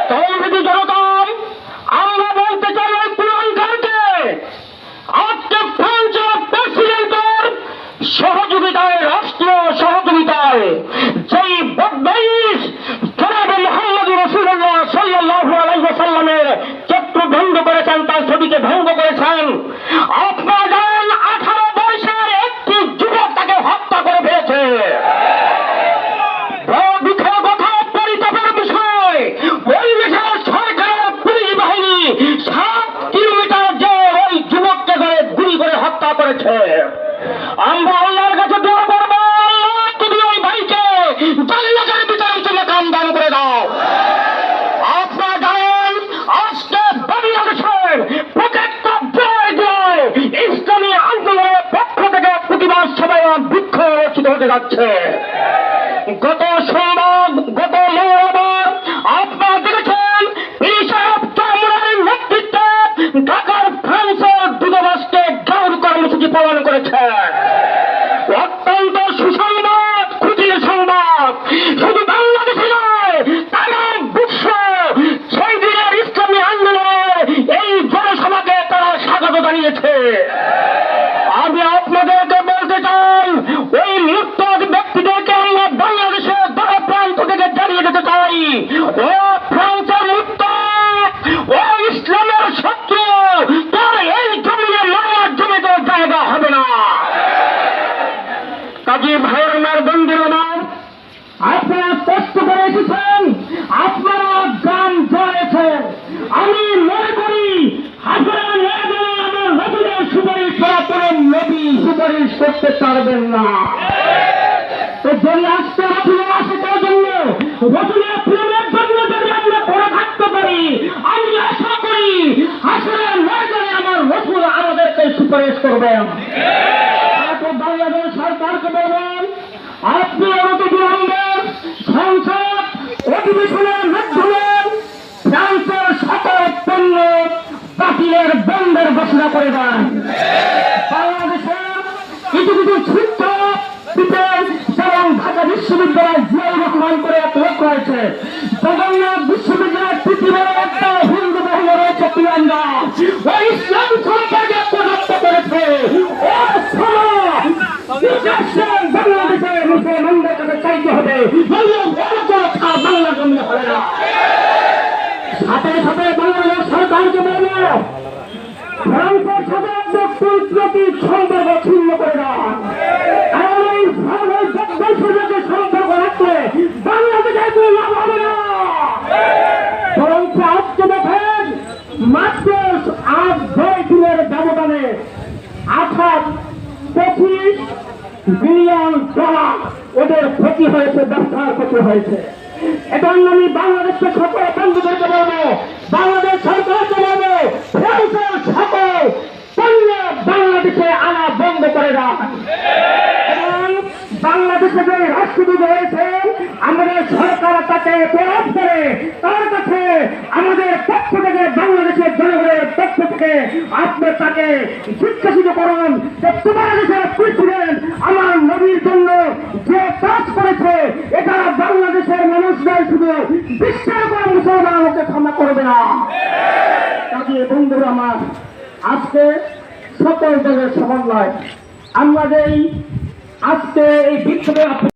তৌহিদি জনতা, আমরা বলতে চাই ওই প্রিয়ঙ্কাকে আজকে ফ্রান্সের প্রেসিডেন্টের সহযোগিতায়, রাষ্ট্রীয় সহযোগিতায় যেই বদমাইশ জনাব মুহাম্মদ রাসূলুল্লাহ সাল্লাল্লাহু আলাইহি ওয়াসাল্লামের চিত্র ভঙ্গ করেছেন, তার ছবিকে ভঙ্গ করেছেন। আপনারা জানেন 18 বয়সের একটি যুবক তাকে হত্যা করে ফেলেছে। আমরা আল্লাহর কাছে দোয়া করব, আল্লাহ তুমি ওই ভাইকে জান্নাতের ভিতরে তুমি কাম দান করে দাও। আপনারা জানেন আজকে বাংলাদেশের প্রত্যেকটা জয় ইসলামী আন্দোলনের পক্ষ থেকে প্রতিবাদ সভায় বৃক্ষ অনুষ্ঠিত হতে যাচ্ছে। গত সোমবার, গত মঙ্গলবার আপনারা দেখেছেন এই সাহেব চরমুনার নেতৃত্বে ঢাকার ফ্রান্সের দূতাবাসকে ঘেরাও কর্মসূচি পালন করেছে। অত্যন্ত সুসংবাদ, খুশির সংবাদ। শুধু বাংলাদেশে নয়, তারা বিশ্ব সেই দিনের ইসলামী আন্দোলনের এই জনসভাকে তারা স্বাগত জানিয়েছে। আমি আপনাদেরকে বলতে চাই, ওই মৃত্যুক ব্যক্তিদেরকে আমরা বাংলাদেশের দশ প্রান্ত থেকে জানিয়ে দিতে চাই, ও ফ্রান্সের মুক্ত, ও ইসলামের শত্রু, তার এই জমিনে মারার জমিতে জায়গা হবে না। কাজী ভাইয়ের বন্ধুরা, আপনারা কষ্ট করে এসেছেন, আপনারা গান জয়েছেন। আমি মনে করি হাজারা আমার নবীদের সুপারিশ করা কোনো নবী সুপারিশ করতে পারবেন না। তো যদি আজকে রসুলের আশিকের জন্য, রসুলের প্রেমের জন্য যদি আমরা পড়ে থাকতে পারি, আমি আশা করি হাজারা ময়দানে আমার রসুল আমাদেরকে সুপারিশ করবেন। বাংলাদেশ সরকারকে বলবেন, আপনি আমাকে বিলম্বে সংসদ অধিবেশনের মাধ্যমে ফ্রান্সের সকল পণ্য বাতিলের বন্ধের ঘোষণা করে দেন। বাংলাদেশের কিছু কিছু শিক্ষক যেমন ঢাকা বিশ্ববিদ্যালয় জিয়াউর রহমান করে এক লোক রয়েছে, জগন্নাথ বিশ্ববিদ্যালয়ের পৃথিবীর একটা হিন্দু বহুল রয়েছে তিরঙ্গা, ওই ইসলাম সম্পর্কে প্রযুক্ত করেছে। বাংলাদেশের মুসলমানদের কাছে চাইতে হবে, বাংলা জমি হবে না। সাথে সাথে বাংলাদেশ সরকারকে বলবে ফ্রান্সের সাথে কূটনৈতিক সম্পর্ক ছিন্ন করে দেওয়া। কারণ এই দেশের সম্পর্ক রাখলে বাংলাদেশের কোনো লাভ হবে না। বরং আজকে দেখেন মাত্র 8-9 দিনের ব্যবধানে 25 বিলিয়ন ডলার ওদের ক্ষতি হয়েছে, ব্যবসার ক্ষতি হয়েছে। এবং আমি বাংলাদেশের সকল বন্ধুদেরকে বলবো, বাংলাদেশ সরকারকে বলবো, ফ্রান্সের সকল পণ্য বাংলাদেশে আনা বন্ধ করে দেওয়া। এবং বাংলাদেশে যে রাষ্ট্রদূত রয়েছে, আমাদের সরকার তাকে প্রয়াস করে, তার কাছে আমাদের পক্ষ থেকে, বাংলাদেশের জনগণের পক্ষ থেকে আপনি তাকে জিজ্ঞাসিত করুন যে তোমার দেশের প্রেসিডেন্ট আমার নবীর জন্য যে কাজ করেছে, এটা বাংলাদেশের মানুষরাই শুধু বিশ্বের কোনো মুসলমান ওকে ক্ষমা করবে না। কাজে বন্ধুরা আমার, আজকে সকল দলের সমন্বয় আমরা যেই আজকে এই বিক্ষোভে